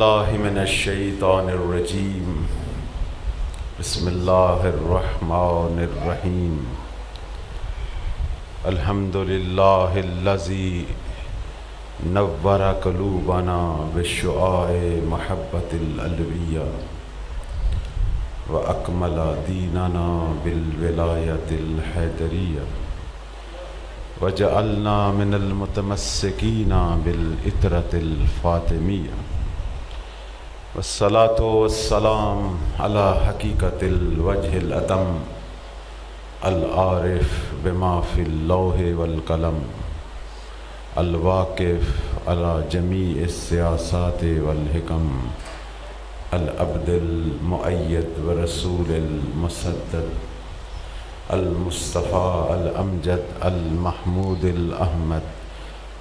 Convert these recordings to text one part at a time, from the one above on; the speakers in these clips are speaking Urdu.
اللہ من الشیطان الرجیم بسم اللہ الرحمن الرحیم الحمد للہ الذی نور قلوبنا بشعاع محبت الالویہ واکمل دیننا بالولایۃ الحیدریہ وجعلنا من المتمسکین بالعطرۃ الفاطمیہ والصلاة والسلام على حقیقت الوجہ الاتم العارف بما فی اللوح والقلم الواقف على جمیع السیاسات والحکم العبد المؤید ورسول المسدد المصطفیٰ الامجد المحمود الاحمد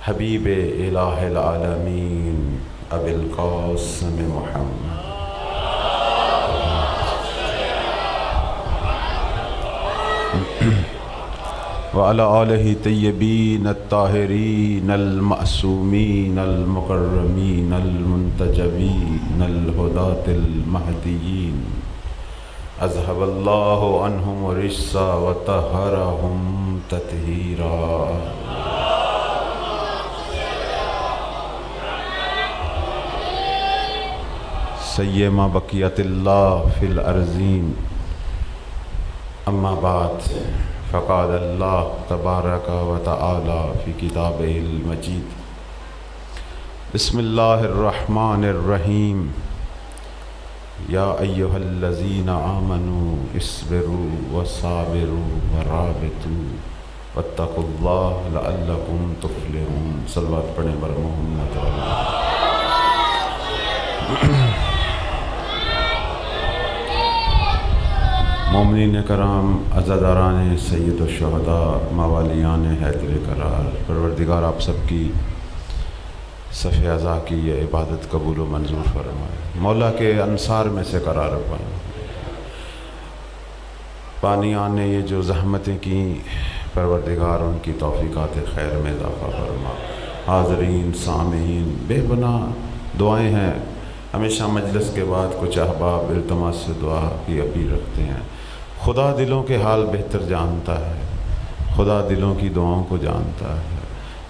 حبیب الہ العالمین ابی القاسم محمد وعلی آلہ طیبین الطاہرین المعصومین المکرمین المنتجبین الہداة المہدیین اذهب اللہ عنہم الرجس وطہرہم تطہیرا سیما بقیت اللہ فی الارضین اما بعد فقال اللہ تبارک و تعالی فی کتابہ المجید بسم اللہ الرحمن الرحیم یا ایہا الذین آمنوا اصبروا وصابروا ورابطوا واتقوا اللہ لعلکم تفلحون۔ صلوات پڑھیں بر محمد علیہ۔ مومنین کرام، عزاداران سید الشہداء، موالیان حیدر قرار، پروردگار آپ سب کی صف اعضاء کی یہ عبادت قبول و منظور فرمائے، مولا کے انصار میں سے قرار پائیں۔ بانیان نے یہ جو زحمتیں کی، پروردگار ان کی توفیقات خیر میں اضافہ فرما۔ حاضرین سامعین، بے پناہ دعائیں ہیں۔ ہمیشہ مجلس کے بعد کچھ احباب التماس سے دعا کی اپیل رکھتے ہیں۔ خدا دلوں کے حال بہتر جانتا ہے، خدا دلوں کی دعاؤں کو جانتا ہے۔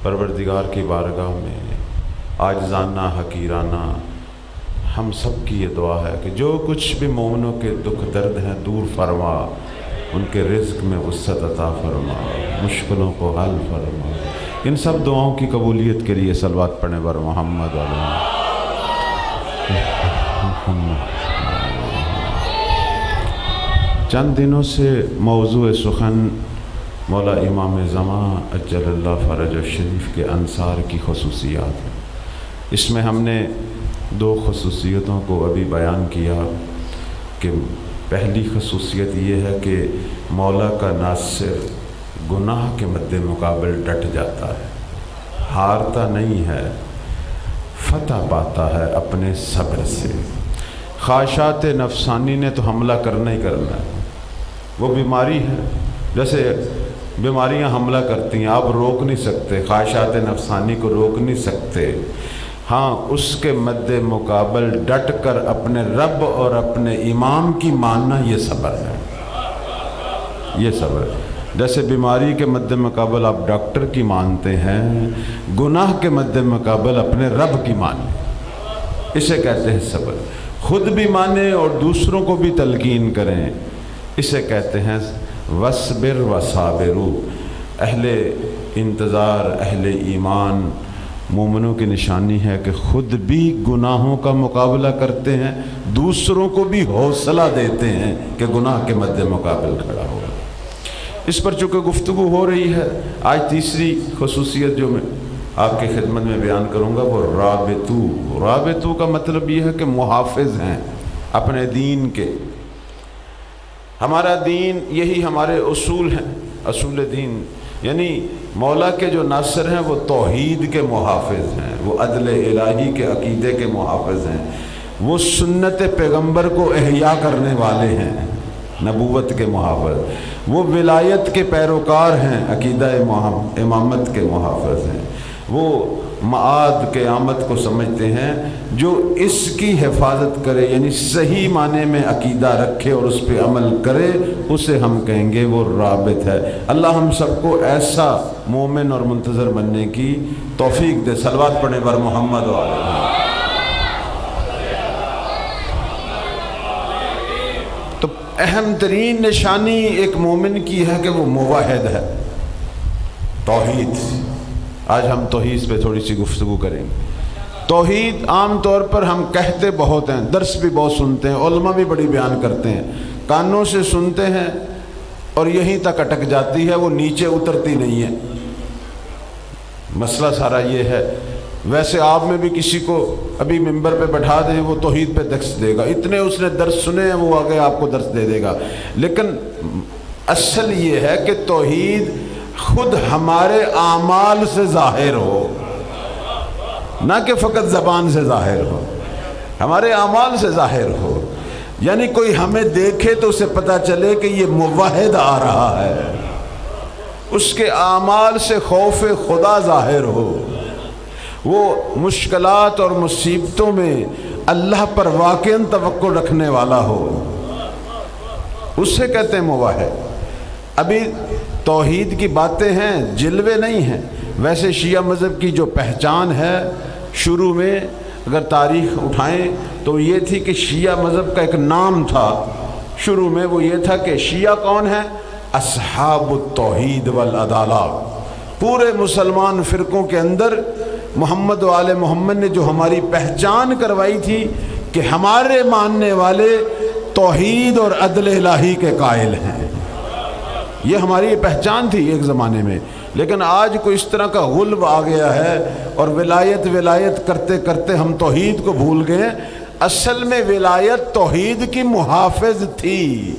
پروردگار کی بارگاہ میں عاجزانہ حقیرانہ ہم سب کی یہ دعا ہے کہ جو کچھ بھی مومنوں کے دکھ درد ہیں دور فرما، ان کے رزق میں وسعت عطا فرما، مشکلوں کو حل فرما۔ ان سب دعاؤں کی قبولیت کے لیے صلوات پڑھنے بر محمد علیہ۔ چند دنوں سے موضوع سخن مولا امام زمان اجل اللہ فرج الشریف کے انصار کی خصوصیات ہیں۔ اس میں ہم نے دو خصوصیتوں کو ابھی بیان کیا کہ پہلی خصوصیت یہ ہے کہ مولا کا ناصر گناہ کے مد مقابل ڈٹ جاتا ہے، ہارتا نہیں ہے، فتح پاتا ہے اپنے صبر سے۔ خواہشات نفسانی نے تو حملہ کرنا ہی کرنا ہے، وہ بیماری ہے، جیسے بیماریاں حملہ کرتی ہیں، آپ روک نہیں سکتے، خواہشات نفسانی کو روک نہیں سکتے۔ ہاں، اس کے مد مقابل ڈٹ کر اپنے رب اور اپنے امام کی ماننا، یہ صبر ہے، یہ صبر ہے۔ جیسے بیماری کے مد مقابل آپ ڈاکٹر کی مانتے ہیں، گناہ کے مد مقابل اپنے رب کی مانیں، اسے کہتے ہیں صبر۔ خود بھی مانیں اور دوسروں کو بھی تلقین کریں، اسے کہتے ہیں وَاصْبِرْ وَصَابِرُوا۔ اہل انتظار، اہل ایمان، مومنوں کی نشانی ہے کہ خود بھی گناہوں کا مقابلہ کرتے ہیں، دوسروں کو بھی حوصلہ دیتے ہیں کہ گناہ کے مد مقابل کھڑا ہو۔ اس پر چونکہ گفتگو ہو رہی ہے، آج تیسری خصوصیت جو میں آپ کی خدمت میں بیان کروں گا وہ رابطو۔ رابطو کا مطلب یہ ہے کہ محافظ ہیں اپنے دین کے۔ ہمارا دین، یہی ہمارے اصول ہیں، اصول دین، یعنی مولا کے جو ناصر ہیں وہ توحید کے محافظ ہیں، وہ عدل الہی کے عقیدے کے محافظ ہیں، وہ سنت پیغمبر کو احیاء کرنے والے ہیں، نبوت کے محافظ، وہ ولایت کے پیروکار ہیں، عقیدہ امامت کے محافظ ہیں، وہ معاد قیامت کو سمجھتے ہیں، جو اس کی حفاظت کرے یعنی صحیح معنی میں عقیدہ رکھے اور اس پہ عمل کرے، اسے ہم کہیں گے وہ رابط ہے۔ اللہ ہم سب کو ایسا مومن اور منتظر بننے کی توفیق دے۔ صلوات پڑھنے پر محمد و آلہ محمد۔ تو اہم ترین نشانی ایک مومن کی ہے کہ وہ موحد ہے، توحید۔ آج ہم توحید پہ تھوڑی سی گفتگو کریں گے۔ توحید عام طور پر ہم کہتے بہت ہیں، درس بھی بہت سنتے ہیں، علماء بھی بڑی بیان کرتے ہیں، کانوں سے سنتے ہیں اور یہیں تک اٹک جاتی ہے، وہ نیچے اترتی نہیں ہے۔ مسئلہ سارا یہ ہے۔ ویسے آپ میں بھی کسی کو ابھی ممبر پہ بٹھا دیں، وہ توحید پہ درس دے گا، اتنے اس نے درس سنے ہیں، وہ آگے آپ کو درس دے دے گا۔ لیکن اصل یہ ہے کہ توحید خود ہمارے اعمال سے ظاہر ہو، نہ کہ فقط زبان سے ظاہر ہو، ہمارے اعمال سے ظاہر ہو۔ یعنی کوئی ہمیں دیکھے تو اسے پتہ چلے کہ یہ موحد آ رہا ہے، اس کے اعمال سے خوف خدا ظاہر ہو، وہ مشکلات اور مصیبتوں میں اللہ پر واقعاً توقع رکھنے والا ہو، اسے کہتے ہیں موحد۔ ابھی توحید کی باتیں ہیں، جلوے نہیں ہیں۔ ویسے شیعہ مذہب کی جو پہچان ہے، شروع میں اگر تاریخ اٹھائیں تو یہ تھی کہ شیعہ مذہب کا ایک نام تھا، شروع میں وہ یہ تھا کہ شیعہ کون ہے؟ اصحاب التوحید والعدالہ۔ پورے مسلمان فرقوں کے اندر محمد و آل محمد نے جو ہماری پہچان کروائی تھی کہ ہمارے ماننے والے توحید اور عدل الہی کے قائل ہیں، یہ ہماری پہچان تھی ایک زمانے میں۔ لیکن آج کوئی اس طرح کا غلب آ گیا ہے اور ولایت کرتے کرتے ہم توحید کو بھول گئے۔ اصل میں ولایت توحید کی محافظ تھی،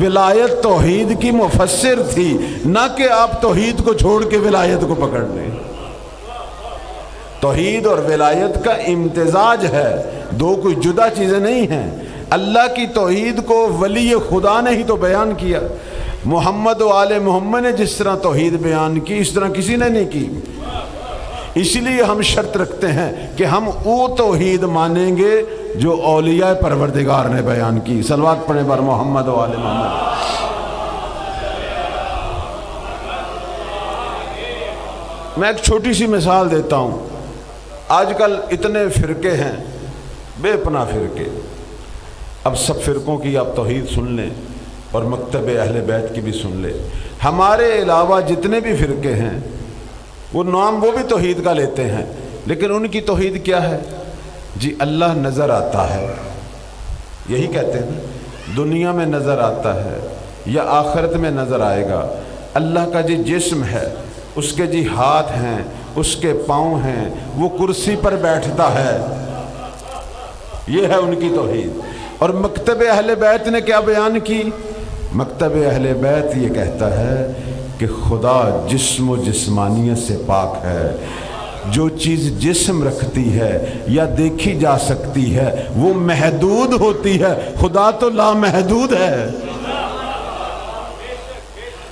ولایت توحید کی مفسر تھی، نہ کہ آپ توحید کو چھوڑ کے ولایت کو پکڑ لیں۔ توحید اور ولایت کا امتزاج ہے، دو کوئی جدا چیزیں نہیں ہیں۔ اللہ کی توحید کو ولی خدا نے ہی تو بیان کیا۔ محمد و آل محمد نے جس طرح توحید بیان کی، اس طرح کسی نے نہیں کی۔ اسی لیے ہم شرط رکھتے ہیں کہ ہم وہ توحید مانیں گے جو اولیاء پروردگار نے بیان کی۔ صلوات پڑھیں بر محمد و آل محمد۔ میں ایک چھوٹی سی مثال دیتا ہوں۔ آج کل اتنے فرقے ہیں، بے پناہ فرقے۔ اب سب فرقوں کی آپ توحید سن لیں اور مکتب اہل بیت کی بھی سن لیں۔ ہمارے علاوہ جتنے بھی فرقے ہیں وہ نام وہ بھی توحید کا لیتے ہیں، لیکن ان کی توحید کیا ہے؟ جی اللہ نظر آتا ہے، یہی کہتے ہیں، دنیا میں نظر آتا ہے یا آخرت میں نظر آئے گا۔ اللہ کا جی جسم ہے، اس کے جی ہاتھ ہیں، اس کے پاؤں ہیں، وہ کرسی پر بیٹھتا ہے، یہ ہے ان کی توحید۔ اور مکتب اہل بیت نے کیا بیان کی؟ مکتب اہل بیت یہ کہتا ہے کہ خدا جسم و جسمانیت سے پاک ہے، جو چیز جسم رکھتی ہے یا دیکھی جا سکتی ہے وہ محدود ہوتی ہے، خدا تو لامحدود ہے۔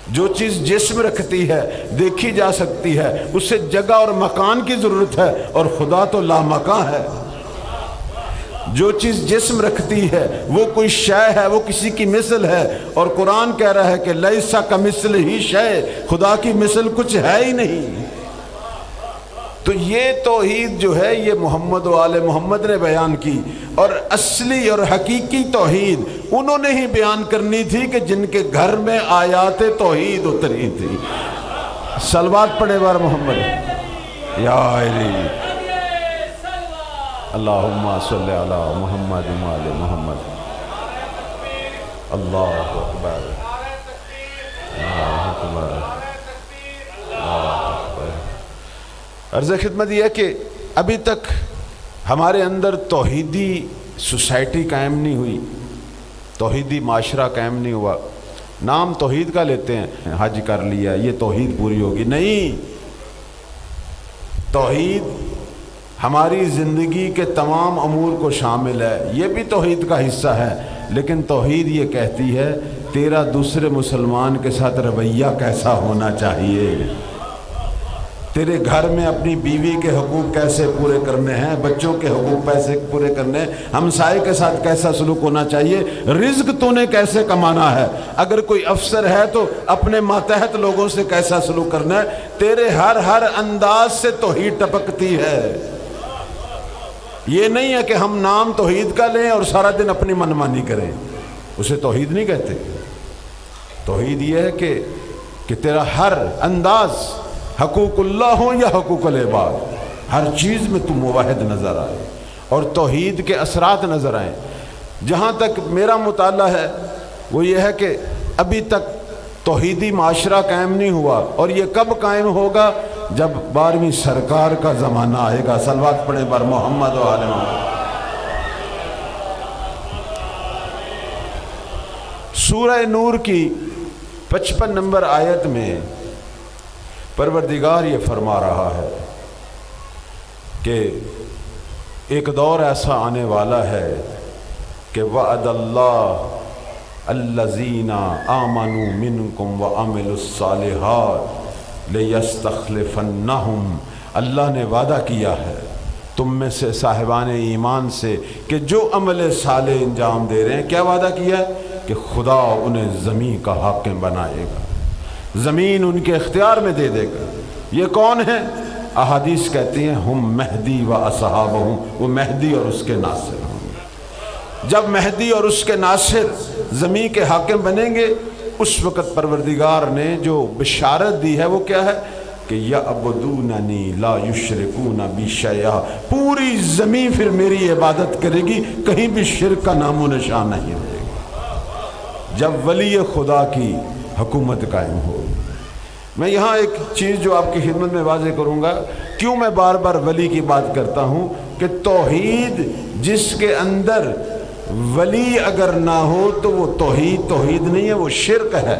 جو چیز جسم رکھتی ہے، دیکھی جا سکتی ہے، اسے جگہ اور مکان کی ضرورت ہے، اور خدا تو لامکاں ہے۔ جو چیز جسم رکھتی ہے وہ کوئی شے ہے، وہ کسی کی مثل ہے، اور قرآن کہہ رہا ہے کہ لیسا کمثلہ شیء، خدا کی مثل کچھ ہے ہی نہیں۔ تو یہ توحید جو ہے یہ محمد و آل محمد نے بیان کی، اور اصلی اور حقیقی توحید انہوں نے ہی بیان کرنی تھی کہ جن کے گھر میں آیات توحید اتری تھی۔ صلوات پڑھے بار محمد یا علی اللہم صلی علی محمد و آل محمد۔ اللہ اکبر، اللہ اکبر، اللہ اکبر۔ عرض خدمت یہ ہے کہ ابھی تک ہمارے اندر توحیدی سوسائٹی قائم نہیں ہوئی، توحیدی معاشرہ قائم نہیں ہوا۔ نام توحید کا لیتے ہیں، حج کر لیا یہ توحید پوری ہوگی، نہیں۔ توحید ہماری زندگی کے تمام امور کو شامل ہے، یہ بھی توحید کا حصہ ہے، لیکن توحید یہ کہتی ہے تیرا دوسرے مسلمان کے ساتھ رویہ کیسا ہونا چاہیے، تیرے گھر میں اپنی بیوی کے حقوق کیسے پورے کرنے ہیں، بچوں کے حقوق کیسے پورے کرنے ہیں، ہمسائے کے ساتھ کیسا سلوک ہونا چاہیے، رزق تو نے کیسے کمانا ہے، اگر کوئی افسر ہے تو اپنے ماتحت لوگوں سے کیسا سلوک کرنا ہے، تیرے ہر انداز سے توحید ٹپکتی ہے۔ یہ نہیں ہے کہ ہم نام توحید کا لیں اور سارا دن اپنی منمانی کریں، اسے توحید نہیں کہتے۔ توحید یہ ہے کہ تیرا ہر انداز حقوق اللہ ہو یا حقوق العباد، ہر چیز میں تو موحد نظر آئے اور توحید کے اثرات نظر آئیں۔ جہاں تک میرا مطالعہ ہے وہ یہ ہے کہ ابھی تک توحیدی معاشرہ قائم نہیں ہوا، اور یہ کب قائم ہوگا؟ جب 12ویں سرکار کا زمانہ آئے گا۔ صلوات پڑھیں بر محمد و آل محمد۔ سورہ نور کی 55 نمبر آیت میں پروردگار یہ فرما رہا ہے کہ ایک دور ایسا آنے والا ہے کہ وعد اللہ الذین آمنوا منکم وعملوا الصالحات لیستخلفنہم، اللہ نے وعدہ کیا ہے تم میں سے صاحبان ایمان سے کہ جو عمل صالح انجام دے رہے ہیں، کیا وعدہ کیا ہے؟ کہ خدا انہیں زمین کا حاکم بنائے گا، زمین ان کے اختیار میں دے دے گا۔ یہ کون ہیں؟ احادیث کہتی ہیں ہم مہدی و اصحابہم، وہ مہدی اور اس کے ناصر ہوں گے۔ جب مہدی اور اس کے ناصر زمین کے حاکم بنیں گے، اس وقت پروردگار نے جو بشارت دی ہے وہ کیا ہے؟ کہ یعبدوننی لا یشرکون بی شیئا، پوری زمین پھر میری عبادت کرے گی، کہیں بھی شرک کا نام و نشان نہیں رہے گا۔ جب ولی خدا کی حکومت قائم ہو۔ میں یہاں ایک چیز جو آپ کی خدمت میں واضح کروں گا، کیوں میں بار بار ولی کی بات کرتا ہوں، کہ توحید جس کے اندر ولی اگر نہ ہو تو وہ توحید نہیں ہے، وہ شرک ہے۔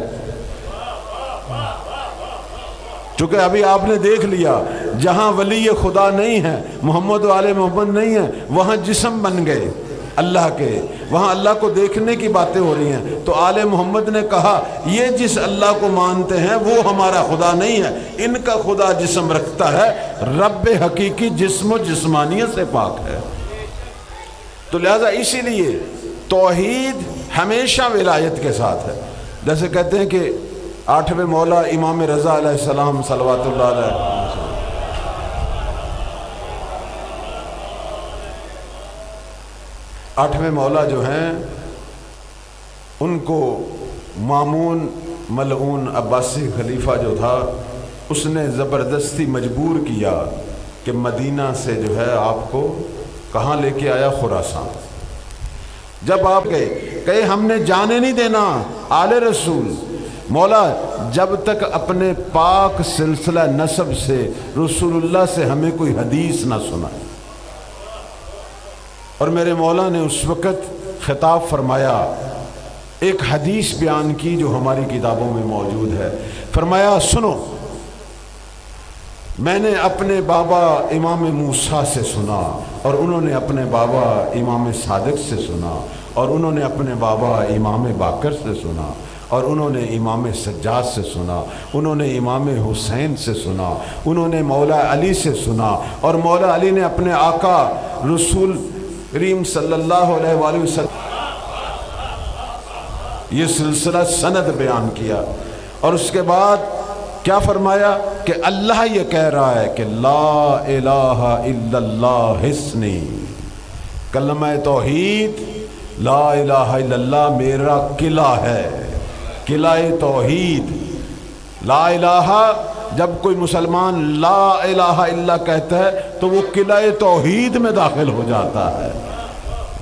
چونکہ ابھی آپ نے دیکھ لیا جہاں ولی خدا نہیں ہے، محمد و آل محمد نہیں ہے، وہاں جسم بن گئے اللہ کے، وہاں اللہ کو دیکھنے کی باتیں ہو رہی ہیں۔ تو آل محمد نے کہا یہ جس اللہ کو مانتے ہیں وہ ہمارا خدا نہیں ہے، ان کا خدا جسم رکھتا ہے، رب حقیقی جسم و جسمانیت سے پاک ہے۔ تو لہذا اسی لیے توحید ہمیشہ ولایت کے ساتھ ہے۔ جیسے کہتے ہیں کہ 8ویں مولا امام رضا علیہ السلام صلوات اللہ علیہ، 8ویں مولا جو ہیں ان کو مامون ملعون عباسی خلیفہ جو تھا اس نے زبردستی مجبور کیا کہ مدینہ سے جو ہے آپ کو کہاں لے کے آیا؟ خراسان۔ جب آپ گئے کہے ہم نے جانے نہیں دینا آل رسول، مولا جب تک اپنے پاک سلسلہ نسب سے رسول اللہ سے ہمیں کوئی حدیث نہ سنائے۔ اور میرے مولا نے اس وقت خطاب فرمایا، ایک حدیث بیان کی جو ہماری کتابوں میں موجود ہے، فرمایا سنو، میں نے اپنے بابا امام موسیٰ سے سنا، اور انہوں نے اپنے بابا امام صادق سے سنا، اور انہوں نے اپنے بابا امام باقر سے سنا، اور انہوں نے امام سجاد سے سنا، انہوں نے امام حسین سے سنا، انہوں نے مولا علی سے سنا، اور مولا علی نے اپنے آقا رسول کریم صلی اللہ علیہ وآلہ وسلم یہ سلسلہ سند بیان کیا۔ اور اس کے بعد کیا فرمایا کہ اللہ یہ کہہ رہا ہے کہ لا الہ الا اللہ حسنی، کلمہ توحید لا الہ الا اللہ میرا قلعہ ہے، قلعہ توحید۔ لا الہ، جب کوئی مسلمان لا الہ الا کہتا ہے تو وہ قلعہ توحید میں داخل ہو جاتا ہے۔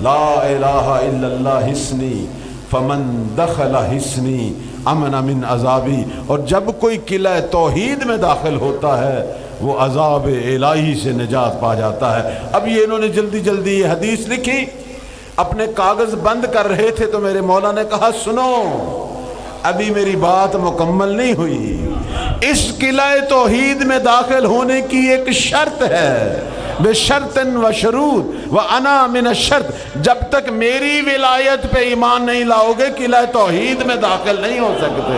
لا الہ الا اللہ حسنی فمن دخل حسنی امن من عذابی، اور جب کوئی قلعہ توحید میں داخل ہوتا ہے وہ عذاب الہی سے نجات پا جاتا ہے۔ اب یہ انہوں نے جلدی جلدی یہ حدیث لکھی، اپنے کاغذ بند کر رہے تھے تو میرے مولا نے کہا سنو، ابھی میری بات مکمل نہیں ہوئی، اس قلعہ توحید میں داخل ہونے کی ایک شرط ہے، بشرط و شروط و انا من الشرط، جب تک میری ولایت پہ ایمان نہیں لاؤ گے قلعہ توحید میں داخل نہیں ہو سکتے۔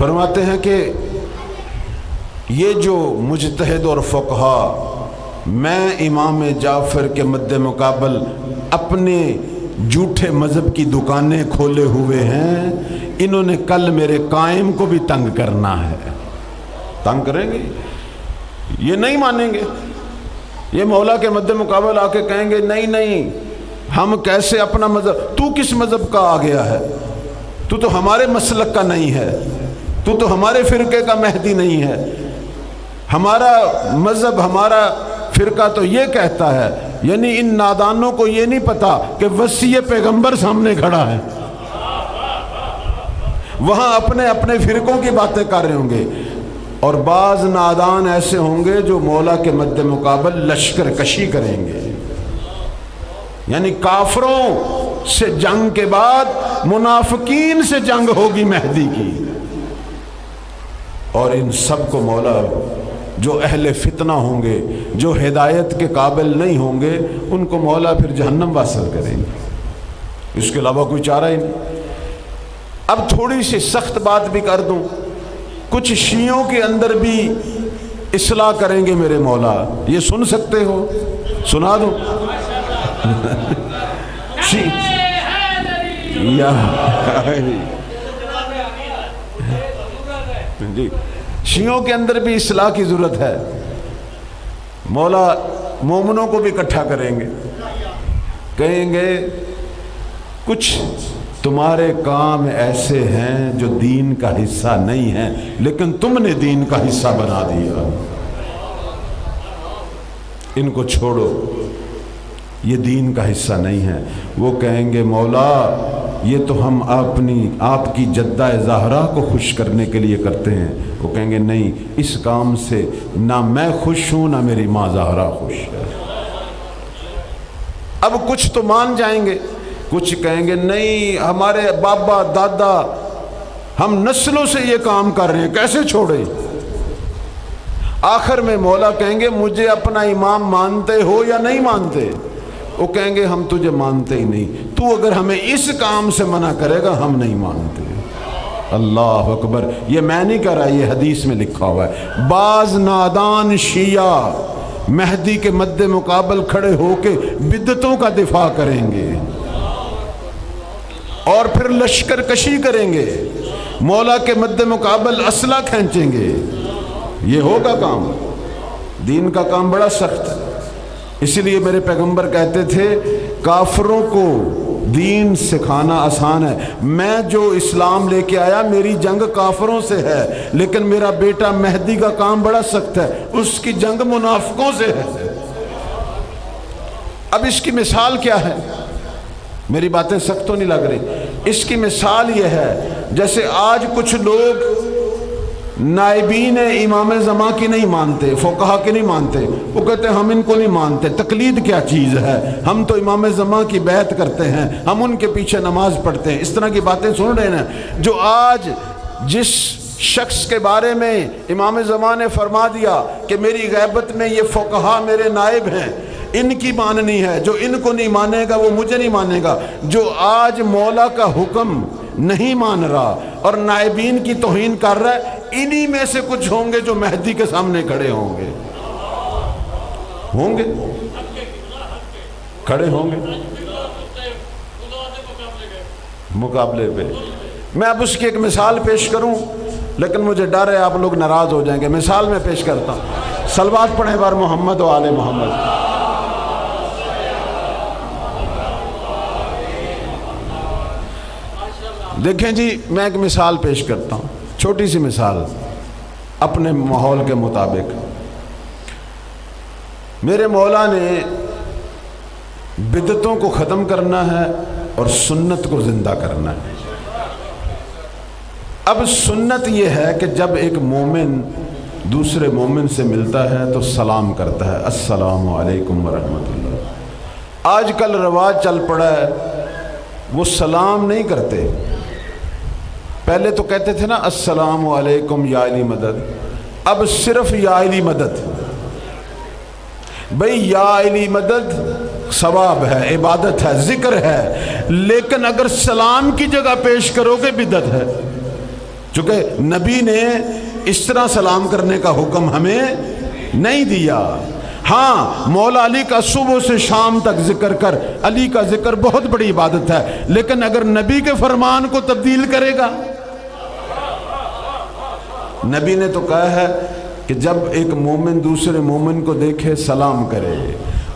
فرماتے ہیں کہ یہ جو مجتہد اور فقہا میں امام جعفر کے مد مقابل اپنے جھوٹے مذہب کی دکانیں کھولے ہوئے ہیں، انہوں نے کل میرے قائم کو بھی تنگ کرنا ہے۔ تنگ کریں گے، یہ نہیں مانیں گے، یہ مولا کے مد مقابل آ کے کہیں گے نہیں نہیں ہم کیسے اپنا مذہب، تو کس مذہب کا آ گیا ہے، تو ہمارے مسلک کا نہیں ہے، تو ہمارے فرقے کا مہدی نہیں ہے، ہمارا مذہب ہمارا فرقہ تو یہ کہتا ہے۔ یعنی ان نادانوں کو یہ نہیں پتا کہ وصی پیغمبر سامنے کھڑا ہے، وہاں اپنے اپنے فرقوں کی باتیں کر رہے ہوں گے۔ اور بعض نادان ایسے ہوں گے جو مولا کے مد مقابل لشکر کشی کریں گے، یعنی کافروں سے جنگ کے بعد منافقین سے جنگ ہوگی مہدی کی، اور ان سب کو مولا جو اہل فتنہ ہوں گے، جو ہدایت کے قابل نہیں ہوں گے، ان کو مولا پھر جہنم واصل کریں گے، اس کے علاوہ کوئی چارہ ہی نہیں۔ اب تھوڑی سی سخت بات بھی کر دوں، کچھ شیعوں کے اندر بھی اصلاح کریں گے میرے مولا، یہ سن سکتے ہو؟ سنا دوں؟ جی، شیعوں کے اندر بھی اصلاح کی ضرورت ہے، مولا مومنوں کو بھی اکٹھا کریں گے، کہیں گے کچھ تمہارے کام ایسے ہیں جو دین کا حصہ نہیں ہیں، لیکن تم نے دین کا حصہ بنا دیا، ان کو چھوڑو، یہ دین کا حصہ نہیں ہے۔ وہ کہیں گے مولا یہ تو ہم آپ کی جدہ زہرا کو خوش کرنے کے لیے کرتے ہیں۔ وہ کہیں گے نہیں، اس کام سے نہ میں خوش ہوں نہ میری ماں زہرا خوش ہے۔ اب کچھ تو مان جائیں گے، کچھ کہیں گے نہیں ہمارے بابا دادا ہم نسلوں سے یہ کام کر رہے ہیں، کیسے چھوڑیں؟ آخر میں مولا کہیں گے مجھے اپنا امام مانتے ہو یا نہیں مانتے؟ وہ کہیں گے ہم تجھے مانتے ہی نہیں، تو اگر ہمیں اس کام سے منع کرے گا ہم نہیں مانتے۔ اللہ اکبر، یہ میں نہیں کہہ رہا، یہ حدیث میں لکھا ہوا ہے۔ بعض نادان شیعہ مہدی کے مد مقابل کھڑے ہو کے بدعتوں کا دفاع کریں گے اور پھر لشکر کشی کریں گے، مولا کے مد مقابل اسلحہ کھینچیں گے۔ یہ ہوگا کام، دین کا کام بڑا سخت ہے۔ اس لیے میرے پیغمبر کہتے تھے کافروں کو دین سکھانا آسان ہے، میں جو اسلام لے کے آیا میری جنگ کافروں سے ہے، لیکن میرا بیٹا مہدی کا کام بڑا سخت ہے، اس کی جنگ منافقوں سے ہے۔ اب اس کی مثال کیا ہے؟ میری باتیں سخت تو نہیں لگ رہی؟ اس کی مثال یہ ہے جیسے آج کچھ لوگ نائبین امام زمان کی نہیں مانتے، فقہا کی نہیں مانتے، وہ کہتے ہیں ہم ان کو نہیں مانتے، تقلید کیا چیز ہے، ہم تو امام زمان کی بیعت کرتے ہیں، ہم ان کے پیچھے نماز پڑھتے ہیں۔ اس طرح کی باتیں سن رہے ہیں، جو آج جس شخص کے بارے میں امام زمان نے فرما دیا کہ میری غیبت میں یہ فقہا میرے نائب ہیں، ان کی ماننی ہے، جو ان کو نہیں مانے گا وہ مجھے نہیں مانے گا۔ جو آج مولا کا حکم نہیں مان رہا اور نائبین کی توہین کر رہا ہے، انہی میں سے کچھ ہوں گے جو مہدی کے سامنے کھڑے ہوں گے، کھڑے ہوں گے مقابلے پہ۔ میں اب اس کی ایک مثال پیش کروں، لیکن مجھے ڈر ہے آپ لوگ ناراض ہو جائیں گے۔ مثال میں پیش کرتا ہوں، صلوات پڑھیں بار محمد و آل محمد۔ دیکھیں جی، میں ایک مثال پیش کرتا ہوں، چھوٹی سی مثال اپنے ماحول کے مطابق۔ میرے مولا نے بدعتوں کو ختم کرنا ہے اور سنت کو زندہ کرنا ہے۔ اب سنت یہ ہے کہ جب ایک مومن دوسرے مومن سے ملتا ہے تو سلام کرتا ہے، السلام علیکم ورحمۃ اللہ۔ آج کل رواج چل پڑا ہے، وہ سلام نہیں کرتے، پہلے تو کہتے تھے نا السلام علیکم یا علی مدد، اب صرف یا علی مدد۔ بھئی یا علی مدد ثواب ہے، عبادت ہے، ذکر ہے، لیکن اگر سلام کی جگہ پیش کرو گے بدعت ہے۔ چونکہ نبی نے اس طرح سلام کرنے کا حکم ہمیں نہیں دیا۔ ہاں مولا علی کا صبح سے شام تک ذکر کر، علی کا ذکر بہت بڑی عبادت ہے، لیکن اگر نبی کے فرمان کو تبدیل کرے گا، نبی نے تو کہا ہے کہ جب ایک مومن دوسرے مومن کو دیکھے سلام کرے،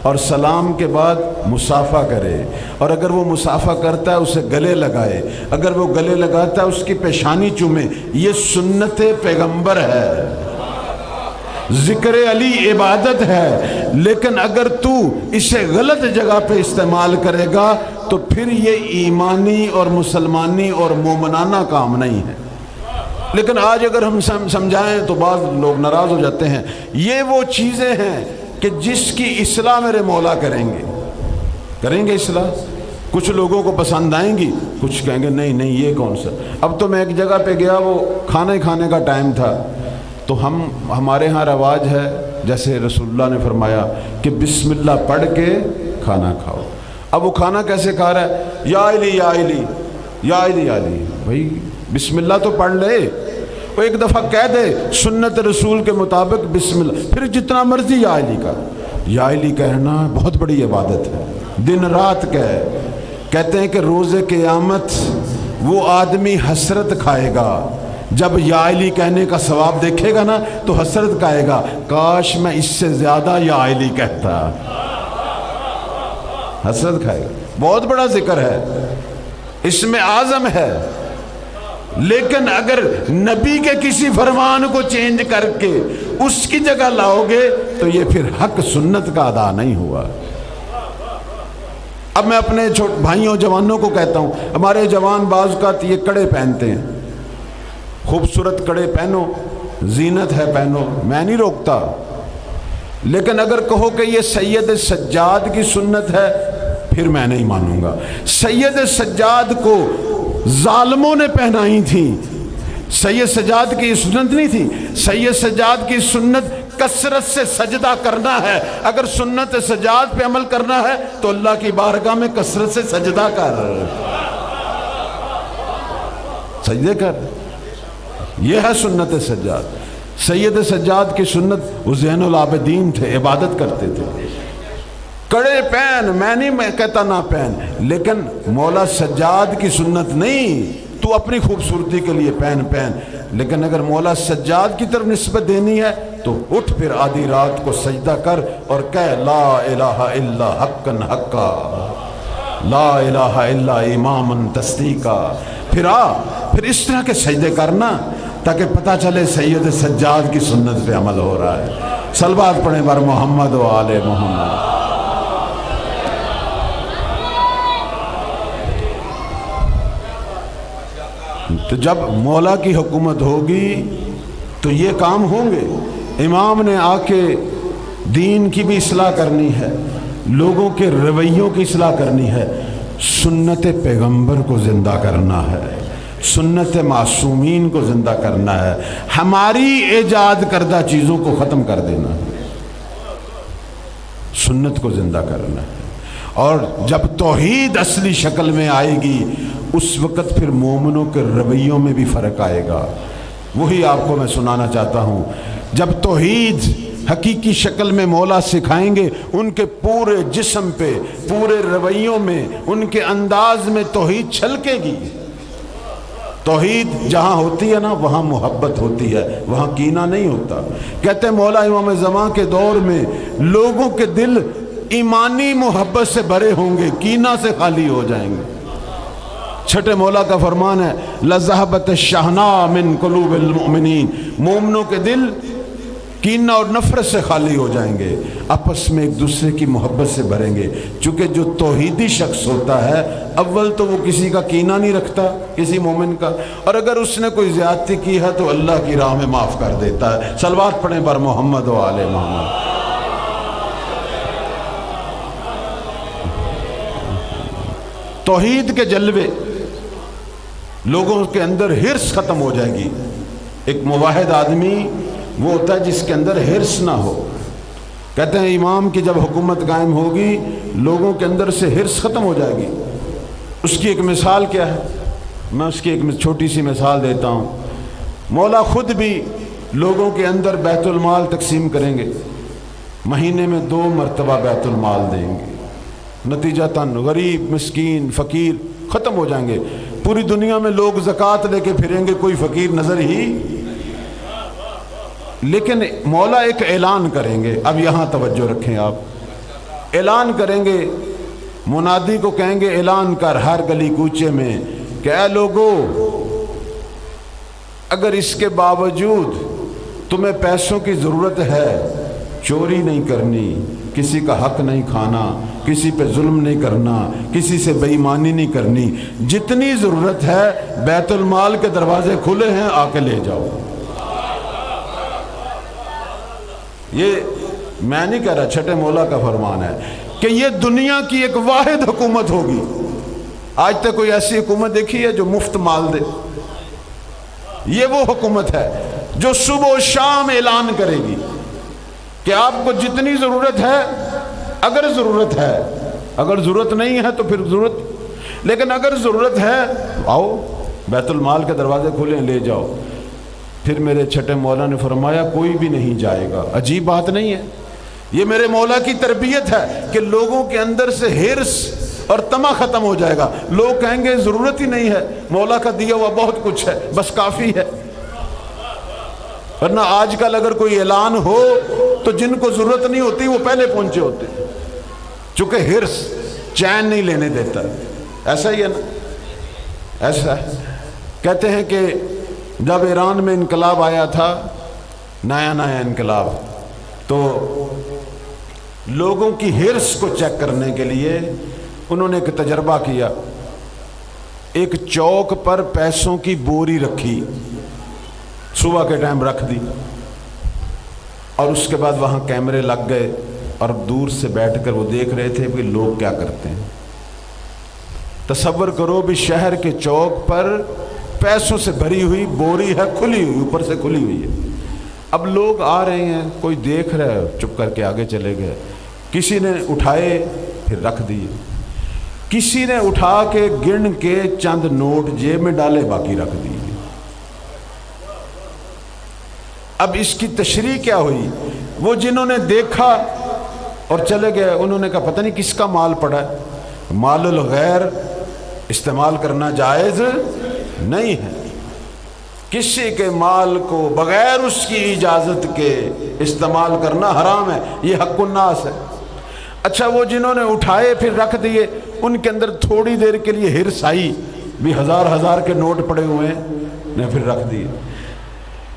اور سلام کے بعد مصافحہ کرے، اور اگر وہ مصافحہ کرتا ہے اسے گلے لگائے، اگر وہ گلے لگاتا ہے اس کی پیشانی چومے۔ یہ سنت پیغمبر ہے، ذکر علی عبادت ہے، لیکن اگر تو اسے غلط جگہ پہ استعمال کرے گا تو پھر یہ ایمانی اور مسلمانی اور مومنانہ کام نہیں ہے۔ لیکن آج اگر ہم سمجھائیں تو بعض لوگ ناراض ہو جاتے ہیں۔ یہ وہ چیزیں ہیں کہ جس کی اصلاح میرے مولا کریں گے اصلاح۔ کچھ لوگوں کو پسند آئیں گی، کچھ کہیں گے نہیں یہ کون سا۔ اب تو میں ایک جگہ پہ گیا، وہ کھانے کا ٹائم تھا، تو ہمارے ہاں رواج ہے جیسے رسول اللہ نے فرمایا کہ بسم اللہ پڑھ کے کھانا کھاؤ۔ اب وہ کھانا کیسے کھا رہا ہے؟ یا علی یا علی یا علی یا علی، بھائی بسم اللہ تو پڑھ لے، وہ ایک دفعہ کہہ دے سنت رسول کے مطابق بسم اللہ، پھر جتنا مرضی یا علی کا۔ یا علی کہنا بہت بڑی عبادت ہے، دن رات کہتے ہیں کہ روز قیامت وہ آدمی حسرت کھائے گا جب یا علی کہنے کا ثواب دیکھے گا نا، تو حسرت کھائے گا، کاش میں اس سے زیادہ یا علی کہتا۔ حسرت کھائے گا، بہت بڑا ذکر ہے، اس میں اعظم ہے، لیکن اگر نبی کے کسی فرمان کو چینج کر کے اس کی جگہ لاؤ گے تو یہ پھر حق سنت کا ادا نہیں ہوا۔ اب میں اپنے بھائیوں جوانوں کو کہتا ہوں، ہمارے جوان بعض اوقات یہ کڑے پہنتے ہیں، خوبصورت کڑے پہنو، زینت ہے پہنو، میں نہیں روکتا، لیکن اگر کہو کہ یہ سید سجاد کی سنت ہے پھر میں نہیں مانوں گا۔ سید سجاد کو ظالموں نے پہنائی تھی، سید سجاد کی سنت نہیں تھی۔ سید سجاد کی سنت کثرت سے سجدہ کرنا ہے، اگر سنت سجاد پہ عمل کرنا ہے تو اللہ کی بارگاہ میں کثرت سے سجدہ کر، سجدے کر، یہ ہے سنت سجاد۔ سید سجاد کی سنت، وہ زین العابدین تھے، عبادت کرتے تھے۔ کڑے پہن، میں نہیں کہتا نہ پہن، لیکن مولا سجاد کی سنت نہیں، تو اپنی خوبصورتی کے لیے پہن، لیکن اگر مولا سجاد کی طرف نسبت دینی ہے تو اٹھ پھر آدھی رات کو سجدہ کر اور کہہ لا الہ الا حقا حقا، لا الہ الا اماما تصدیقا، پھر اس طرح کے سجدے کرنا تاکہ پتہ چلے سید سجاد کی سنت پہ عمل ہو رہا ہے۔ صلوات پڑھیں بر محمد و آل محمد۔ تو جب مولا کی حکومت ہوگی تو یہ کام ہوں گے۔ امام نے آ کے دین کی بھی اصلاح کرنی ہے، لوگوں کے رویوں کی اصلاح کرنی ہے، سنت پیغمبر کو زندہ کرنا ہے، سنت معصومین کو زندہ کرنا ہے، ہماری ایجاد کردہ چیزوں کو ختم کر دینا ہے، سنت کو زندہ کرنا ہے۔ اور جب توحید اصلی شکل میں آئے گی اس وقت پھر مومنوں کے رویوں میں بھی فرق آئے گا۔ وہی آپ کو میں سنانا چاہتا ہوں، جب توحید حقیقی شکل میں مولا سکھائیں گے، ان کے پورے جسم پہ، پورے رویوں میں، ان کے انداز میں توحید چھلکے گی۔ توحید جہاں ہوتی ہے نا وہاں محبت ہوتی ہے، وہاں کینہ نہیں ہوتا۔ کہتے ہیں مولا امام زمان کے دور میں لوگوں کے دل ایمانی محبت سے بھرے ہوں گے، کینہ سے خالی ہو جائیں گے۔ چھٹے مولا کا فرمان ہے لَذَهَبَتِ الشَّحْنَاءُ مِن قُلُوبِ الْمُؤْمِنِينَ، مومنوں کے دل کینہ اور نفرت سے خالی ہو جائیں گے، آپس میں ایک دوسرے کی محبت سے بھریں گے۔ چونکہ جو توحیدی شخص ہوتا ہے اول تو وہ کسی کا کینہ نہیں رکھتا، کسی مومن کا، اور اگر اس نے کوئی زیادتی کی ہے تو اللہ کی راہ میں معاف کر دیتا ہے۔ صلوات پڑھیں بر محمد و آل محمد۔ توحید کے جلوے، لوگوں کے اندر ہرس ختم ہو جائے گی۔ ایک موحد آدمی وہ ہوتا ہے جس کے اندر ہرس نہ ہو۔ کہتے ہیں امام کی جب حکومت قائم ہوگی لوگوں کے اندر سے ہرس ختم ہو جائے گی۔ اس کی ایک مثال کیا ہے؟ میں اس کی ایک چھوٹی سی مثال دیتا ہوں مولا خود بھی لوگوں کے اندر بیت المال تقسیم کریں گے، مہینے میں 2 مرتبہ بیت المال دیں گے، نتیجتاً غریب مسکین فقیر ختم ہو جائیں گے۔ پوری دنیا میں لوگ زکوٰۃ لے کے پھریں گے، کوئی فقیر نظر ہی۔ لیکن مولا ایک اعلان کریں گے، اب یہاں توجہ رکھیں آپ، اعلان کریں گے، منادی کو کہیں گے اعلان کر ہر گلی کوچے میں کہ اے لوگو، اگر اس کے باوجود تمہیں پیسوں کی ضرورت ہے، چوری نہیں کرنی، کسی کا حق نہیں کھانا، کسی پہ ظلم نہیں کرنا، کسی سے بے ایمانی نہیں کرنی، جتنی ضرورت ہے بیت المال کے دروازے کھلے ہیں، آ کے لے جاؤ۔ یہ میں نہیں کہہ رہا، چھٹے مولا کا فرمان ہے کہ یہ دنیا کی ایک واحد حکومت ہوگی۔ آج تک کوئی ایسی حکومت دیکھی ہے جو مفت مال دے؟ یہ وہ حکومت ہے جو صبح و شام اعلان کرے گی کہ آپ کو جتنی ضرورت ہے، اگر ضرورت ہے، اگر ضرورت نہیں ہے تو پھر ضرورت، لیکن اگر ضرورت ہے آؤ، بیت المال کے دروازے کھولیں، لے جاؤ۔ پھر میرے چھٹے مولا نے فرمایا کوئی بھی نہیں جائے گا۔ عجیب بات نہیں ہے؟ یہ میرے مولا کی تربیت ہے کہ لوگوں کے اندر سے حرص اور طمع ختم ہو جائے گا۔ لوگ کہیں گے ضرورت ہی نہیں ہے، مولا کا دیا ہوا بہت کچھ ہے، بس کافی ہے۔ ورنہ آج کل اگر کوئی اعلان ہو تو جن کو ضرورت نہیں ہوتی وہ پہلے پہنچے ہوتے، چونکہ حرص چین نہیں لینے دیتا۔ ایسا ہی ہے نا؟ ایسا ہے۔ کہتے ہیں کہ جب ایران میں انقلاب آیا تھا، نیا انقلاب، تو لوگوں کی حرص کو چیک کرنے کے لیے انہوں نے ایک تجربہ کیا۔ ایک چوک پر پیسوں کی بوری رکھی، صبح کے ٹائم رکھ دی، اور اس کے بعد وہاں کیمرے لگ گئے اور دور سے بیٹھ کر وہ دیکھ رہے تھے کہ لوگ کیا کرتے ہیں۔ تصور کرو بھی شہر کے چوک پر پیسوں سے بھری ہوئی بوری ہے، کھلی ہوئی، اوپر سے کھلی ہوئی ہے۔ اب لوگ آ رہے ہیں، کوئی دیکھ رہا ہے، چپ کر کے آگے چلے گئے، کسی نے اٹھائے پھر رکھ دیے، کسی نے اٹھا کے گن کے چند نوٹ جیب میں ڈالے، باقی رکھ دیے۔ اب اس کی تشریح کیا ہوئی؟ وہ جنہوں نے دیکھا اور چلے گئے، انہوں نے کہا پتہ نہیں کس کا مال پڑا ہے۔ مال الغیر استعمال کرنا جائز نہیں ہے، کسی کے مال کو بغیر اس کی اجازت کے استعمال کرنا حرام ہے، یہ حق الناس ہے۔ اچھا، وہ جنہوں نے اٹھائے پھر رکھ دیے، ان کے اندر تھوڑی دیر کے لیے حرص آئی، بھی ہزار کے نوٹ پڑے ہوئے ہیں، نے پھر رکھ دیے۔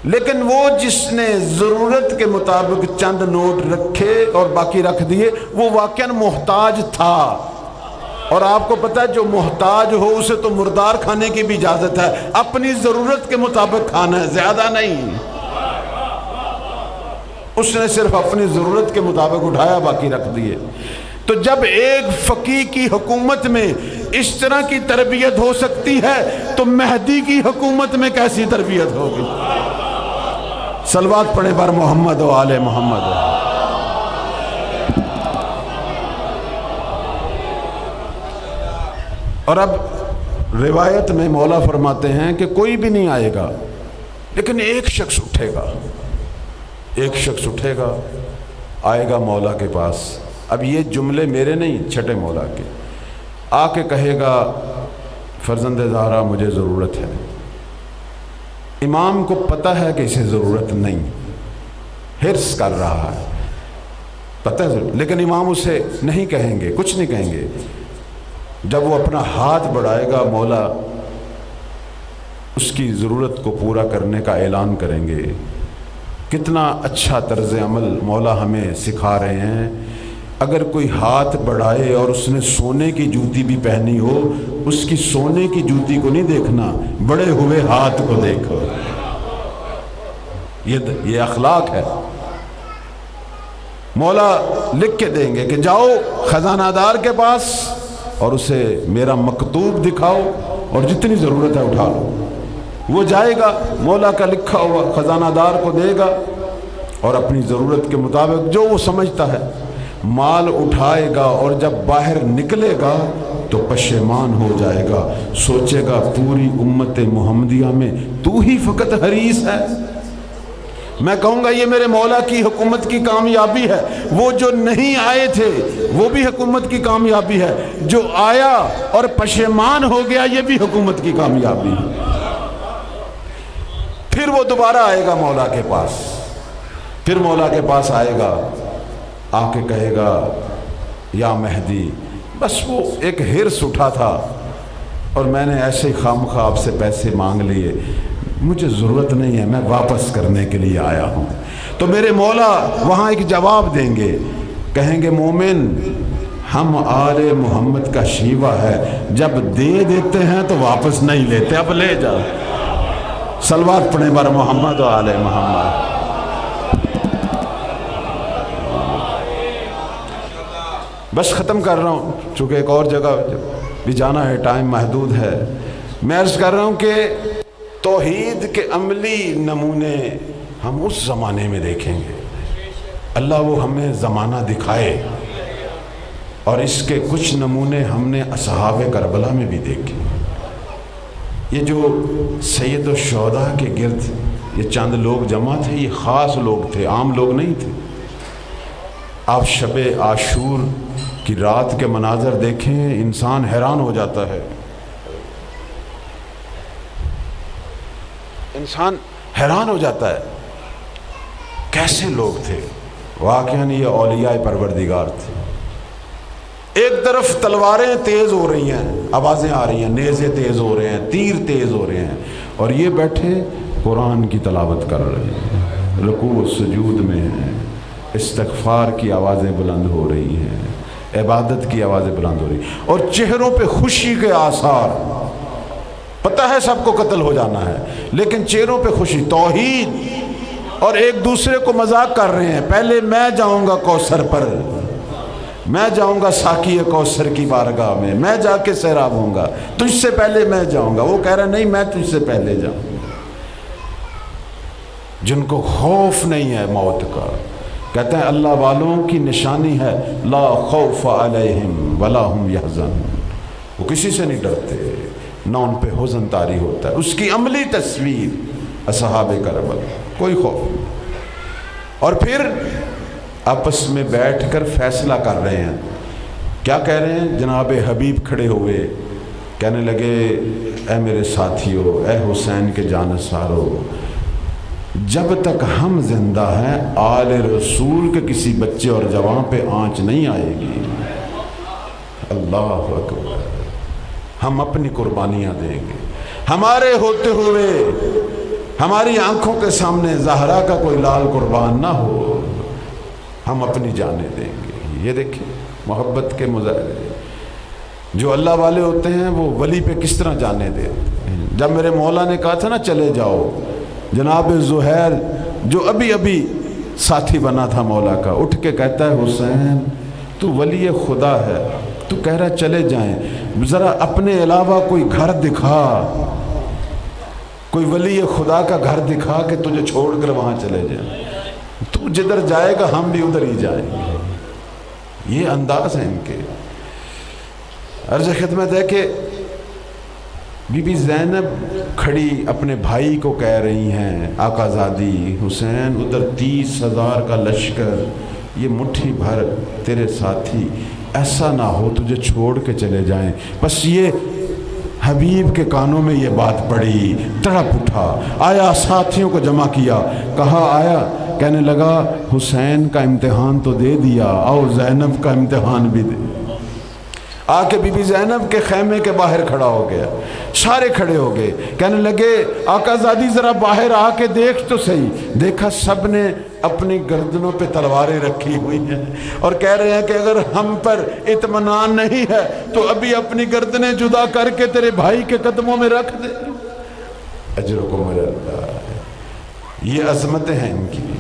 لیکن وہ جس نے ضرورت کے مطابق چند نوٹ رکھے اور باقی رکھ دیے، وہ واقعاً محتاج تھا۔ اور آپ کو پتہ ہے جو محتاج ہو اسے تو مردار کھانے کی بھی اجازت ہے، اپنی ضرورت کے مطابق کھانا ہے، زیادہ نہیں۔ اس نے صرف اپنی ضرورت کے مطابق اٹھایا، باقی رکھ دیے۔ تو جب ایک فقیہ کی حکومت میں اس طرح کی تربیت ہو سکتی ہے تو مہدی کی حکومت میں کیسی تربیت ہوگی؟ صلوات پڑھیں بر محمد و آل محمد۔ اور اب روایت میں مولا فرماتے ہیں کہ کوئی بھی نہیں آئے گا، لیکن ایک شخص اٹھے گا، ایک شخص اٹھے گا، آئے گا مولا کے پاس۔ اب یہ جملے میرے نہیں، چھٹے مولا کے، آ کے کہے گا فرزند زہرا مجھے ضرورت ہے۔ امام کو پتہ ہے کہ اسے ضرورت نہیں، حرص کر رہا ہے، پتہ ہے، لیکن امام اسے نہیں کہیں گے، کچھ نہیں کہیں گے۔ جب وہ اپنا ہاتھ بڑھائے گا، مولا اس کی ضرورت کو پورا کرنے کا اعلان کریں گے۔ کتنا اچھا طرز عمل مولا ہمیں سکھا رہے ہیں۔ اگر کوئی ہاتھ بڑھائے اور اس نے سونے کی جوتی بھی پہنی ہو، اس کی سونے کی جوتی کو نہیں دیکھنا، بڑے ہوئے ہاتھ کو دیکھو۔ یہ اخلاق ہے۔ مولا لکھ کے دیں گے کہ جاؤ خزانہ دار کے پاس اور اسے میرا مکتوب دکھاؤ اور جتنی ضرورت ہے اٹھا لو۔ وہ جائے گا، مولا کا لکھا ہوا خزانہ دار کو دے گا اور اپنی ضرورت کے مطابق جو وہ سمجھتا ہے مال اٹھائے گا، اور جب باہر نکلے گا تو پشیمان ہو جائے گا، سوچے گا پوری امت محمدیہ میں تو ہی فقط حریص ہے۔ میں کہوں گا یہ میرے مولا کی حکومت کی کامیابی ہے، وہ جو نہیں آئے تھے وہ بھی حکومت کی کامیابی ہے، جو آیا اور پشیمان ہو گیا یہ بھی حکومت کی کامیابی ہے۔ پھر وہ دوبارہ آئے گا مولا کے پاس، پھر مولا کے پاس آئے گا، آ کے کہے گا یا مہدی بس وہ ایک ہرس اٹھا تھا اور میں نے ایسے خامخواہ آپ سے پیسے مانگ لیے، مجھے ضرورت نہیں ہے، میں واپس کرنے کے لیے آیا ہوں۔ تو میرے مولا وہاں ایک جواب دیں گے، کہیں گے مومن ہم آل محمد کا شیوہ ہے، جب دے دیتے ہیں تو واپس نہیں لیتے، اب لے جا۔ صلوات پڑھیں بر محمد و آل محمد۔ بس ختم کر رہا ہوں چونکہ ایک اور جگہ بھی جانا ہے، ٹائم محدود ہے۔ میں عرض کر رہا ہوں کہ توحید کے عملی نمونے ہم اس زمانے میں دیکھیں گے، اللہ وہ ہمیں زمانہ دکھائے، اور اس کے کچھ نمونے ہم نے اصحاب کربلا میں بھی دیکھے۔ یہ جو سید الشہداء کے گرد یہ چند لوگ جمع تھے، یہ خاص لوگ تھے، عام لوگ نہیں تھے۔ آپ شب عاشور کی رات کے مناظر دیکھیں، انسان حیران ہو جاتا ہے، انسان حیران ہو جاتا ہے کیسے لوگ تھے۔ واقعاً یہ اولیاء پروردگار تھے۔ ایک طرف تلواریں تیز ہو رہی ہیں، آوازیں آ رہی ہیں، نیزے تیز ہو رہے ہیں، تیر تیز ہو رہے ہیں، اور یہ بیٹھے قرآن کی تلاوت کر رہے ہیں، رکوع و سجود میں ہیں، استغفار کی آوازیں بلند ہو رہی ہیں، عبادت کی آوازیں بلند ہو رہی ہیں، اور چہروں پہ خوشی کے آثار۔ پتہ ہے سب کو قتل ہو جانا ہے، لیکن چہروں پہ خوشی، توحید، اور ایک دوسرے کو مذاق کر رہے ہیں، پہلے میں جاؤں گا کوثر پر، میں جاؤں گا ساقی کوثر کی بارگاہ میں جا کے سیراب ہوں گا، تجھ سے پہلے میں جاؤں گا۔ وہ کہہ رہا نہیں میں تجھ سے پہلے جاؤں گا۔ جن کو خوف نہیں ہے موت کا، کہتے ہیں اللہ والوں کی نشانی ہے لا خوف علیہم ولا ہم یحزنون، وہ کسی سے نہیں ڈرتے، نہ ان پہ حزن طاری ہوتا ہے۔ اس کی عملی تصویر اصحاب کربلا، کوئی خوف نہیں۔ اور پھر آپس میں بیٹھ کر فیصلہ کر رہے ہیں، کیا کہہ رہے ہیں؟ جناب حبیب کھڑے ہوئے کہنے لگے اے میرے ساتھیو، اے حسین کے جانثارو، جب تک ہم زندہ ہیں آل رسول کے کسی بچے اور جوان پہ آنچ نہیں آئے گی۔ اللہ اکبر، ہم اپنی قربانیاں دیں گے، ہمارے ہوتے ہوئے ہماری آنکھوں کے سامنے زہرا کا کوئی لال قربان نہ ہو، ہم اپنی جانیں دیں گے۔ یہ دیکھیں محبت کے مظاہرے، جو اللہ والے ہوتے ہیں وہ ولی پہ کس طرح جانیں دیتے ہیں۔ جب میرے مولا نے کہا تھا نا چلے جاؤ، جناب زہیر جو ابھی ابھی ساتھی بنا تھا مولا کا، اٹھ کے کہتا ہے حسین تو ولی خدا ہے، تو کہہ رہا چلے جائیں، ذرا اپنے علاوہ کوئی گھر دکھا، کوئی ولی خدا کا گھر دکھا کہ تجھے چھوڑ کر وہاں چلے جائیں، تو جدھر جائے گا ہم بھی ادھر ہی جائیں گے۔ یہ انداز ہے ان کے۔ عرض خدمت ہے کہ بی بی زینب کھڑی اپنے بھائی کو کہہ رہی ہیں آقا زادی حسین، ادھر 30,000 کا لشکر، یہ مٹھی بھر تیرے ساتھی، ایسا نہ ہو تجھے چھوڑ کے چلے جائیں۔ بس یہ حبیب کے کانوں میں یہ بات پڑی، تڑپ اٹھا، آیا ساتھیوں کو جمع کیا، کہا آیا، کہنے لگا حسین کا امتحان تو دے دیا، اور زینب کا امتحان بھی دے۔ آ کے بی بی زینب کے خیمے کے باہر کھڑا ہو گیا، سارے کھڑے ہو گئے، کہنے لگے آقا زادی ذرا باہر آ کے دیکھ تو صحیح۔ دیکھا سب نے اپنی گردنوں پہ تلواریں رکھی ہوئی ہیں، اور کہہ رہے ہیں کہ اگر ہم پر اطمینان نہیں ہے تو ابھی اپنی گردنیں جدا کر کے تیرے بھائی کے قدموں میں رکھ دے۔ اجرکم اللہ، یہ عظمتیں ہیں ان کی۔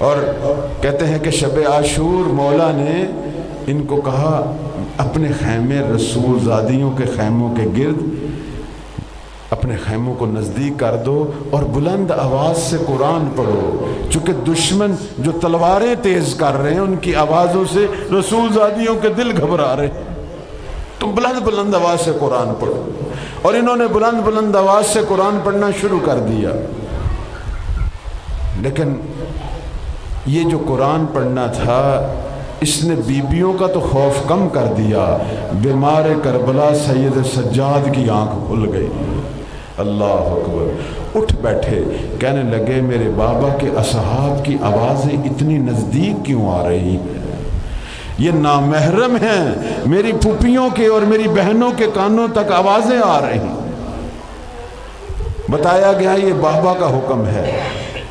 اور کہتے ہیں کہ شب عاشور مولا نے ان کو کہا اپنے خیمے رسول زادیوں کے خیموں کے گرد اپنے خیموں کو نزدیک کر دو اور بلند آواز سے قرآن پڑھو، چونکہ دشمن جو تلواریں تیز کر رہے ہیں ان کی آوازوں سے رسول زادیوں کے دل گھبرا رہے ہیں۔ تم بلند بلند آواز سے قرآن پڑھو. اور انہوں نے بلند بلند آواز سے قرآن پڑھنا شروع کر دیا. لیکن یہ جو قرآن پڑھنا تھا اس نے بیبیوں کا تو خوف کم کر دیا. بیمار کربلا سید سجاد کی آنکھ کھل گئی. اللہ اکبر. اٹھ بیٹھے, کہنے لگے میرے بابا کے اصحاب کی آوازیں اتنی نزدیک کیوں آ رہی ہیں؟ یہ نامحرم ہیں, میری پھوپھیوں کے اور میری بہنوں کے کانوں تک آوازیں آ رہی ہیں. بتایا گیا یہ بابا کا حکم ہے.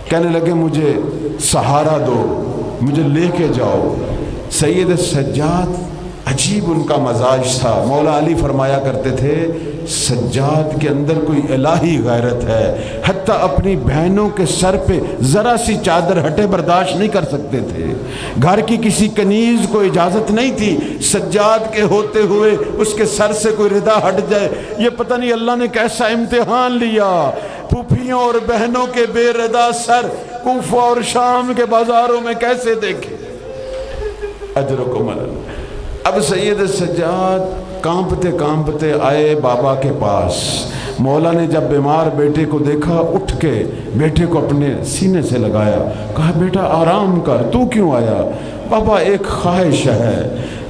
کہنے لگے مجھے سہارا دو, مجھے لے کے جاؤ. سید سجاد عجیب ان کا مزاج تھا. مولا علی فرمایا کرتے تھے سجاد کے اندر کوئی الہی غیرت ہے. حتیٰ اپنی بہنوں کے سر پہ ذرا سی چادر ہٹے برداشت نہیں کر سکتے تھے. گھر کی کسی کنیز کو اجازت نہیں تھی سجاد کے ہوتے ہوئے اس کے سر سے کوئی ردا ہٹ جائے. یہ پتہ نہیں اللہ نے کیسا امتحان لیا. پھوپھیوں اور بہنوں کے بے ردا سر کوفہ اور شام کے بازاروں میں کیسے دیکھے. اجرکم اللہ. اب سید سجاد کانپتے کانپتے آئے بابا کے پاس. مولا نے جب بیمار بیٹے کو دیکھا اٹھ کے بیٹے کو اپنے سینے سے لگایا. کہا بیٹا آرام کر, تو کیوں آیا؟ بابا ایک خواہش ہے,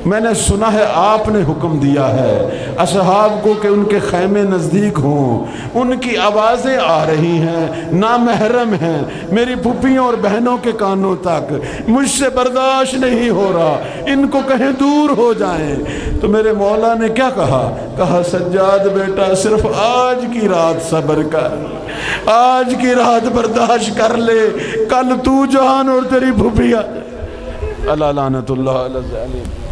میں نے سنا ہے آپ نے حکم دیا ہے اصحاب کو کہ ان کے خیمے نزدیک ہوں. ان کی آوازیں آ رہی ہیں, نامحرم ہیں, میری پھوپھیوں اور بہنوں کے کانوں تک. مجھ سے برداشت نہیں ہو رہا, ان کو کہیں دور ہو جائیں. تو میرے مولا نے کیا کہا؟ کہا سجاد بیٹا صرف آج کی رات صبر کر, آج کی رات برداشت کر لے, کل تو جہان اور تیری پھوپھیاں. اللہ لعنت اللہ علیہ.